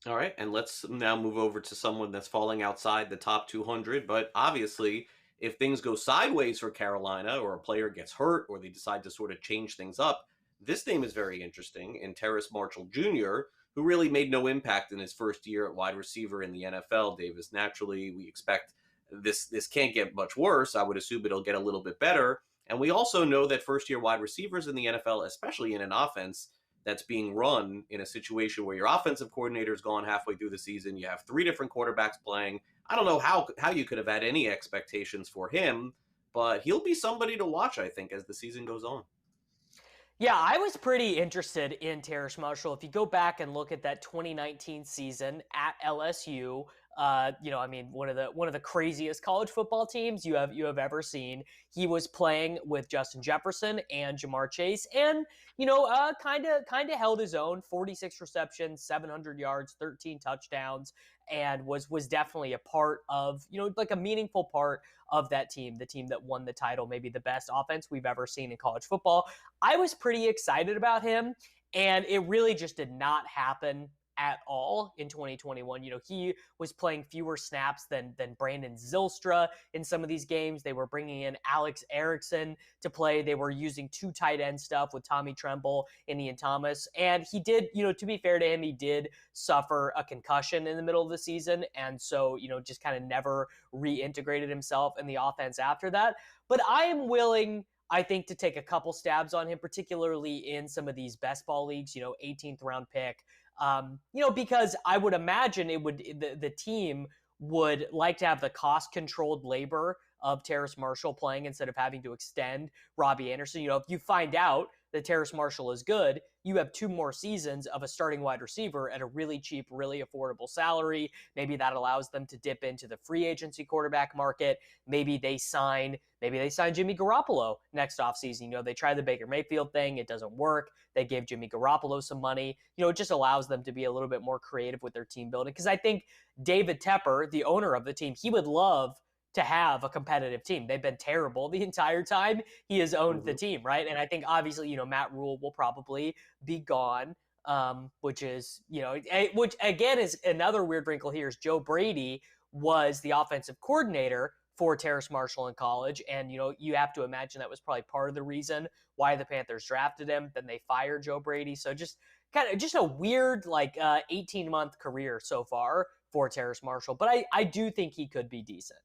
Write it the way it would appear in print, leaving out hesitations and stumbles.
All right, and let's now move over to someone that's falling outside the top 200. But obviously, if things go sideways for Carolina, or a player gets hurt, or they decide to sort of change things up, this name is very interesting in Terrace Marshall Jr., who really made no impact in his first year at wide receiver in the NFL. Davis, naturally, we expect this can't get much worse. I would assume it'll get a little bit better. And we also know that first year wide receivers in the NFL, especially in an offense that's being run in a situation where your offensive coordinator is gone halfway through the season. You have three different quarterbacks playing. I don't know how you could have had any expectations for him, but he'll be somebody to watch, I think, as the season goes on. Yeah, I was pretty interested in Terrace Marshall. If you go back and look at that 2019 season at LSU, I mean, one of the craziest college football teams you have ever seen. He was playing with Justin Jefferson and Jamar Chase, and kind of held his own. 46 receptions, 700 yards, 13 touchdowns, and was definitely a part of like a meaningful part of that team, the team that won the title, maybe the best offense we've ever seen in college football. I was pretty excited about him, and it really just did not happen at all in 2021. He was playing fewer snaps than Brandon Zylstra in some of these games. They were bringing in Alex Erickson to play. They were using two tight end stuff with Tommy Tremble and Ian Thomas. And he did, to be fair to him, he did suffer a concussion in the middle of the season. And so, just kind of never reintegrated himself in the offense after that. But I am willing, I think, to take a couple stabs on him, particularly in some of these best ball leagues, 18th round pick. Because I would imagine the team would like to have the cost controlled labor of Terrace Marshall playing instead of having to extend Robbie Anderson. If you find out that Terrace Marshall is good, you have two more seasons of a starting wide receiver at a really cheap, really affordable salary. Maybe that allows them to dip into the free agency quarterback market. Maybe they sign Jimmy Garoppolo next offseason. They try the Baker Mayfield thing. It doesn't work. They gave Jimmy Garoppolo some money. It just allows them to be a little bit more creative with their team building. Because I think David Tepper, the owner of the team, he would love to have a competitive team. They've been terrible the entire time he has owned the Mm-hmm. team, right? And I think obviously, Matt Rule will probably be gone, which is, which again is another weird wrinkle here is Joe Brady was the offensive coordinator for Terrace Marshall in college. And, you have to imagine that was probably part of the reason why the Panthers drafted him. Then they fired Joe Brady. So just a weird, 18-month career so far for Terrace Marshall. But I do think he could be decent.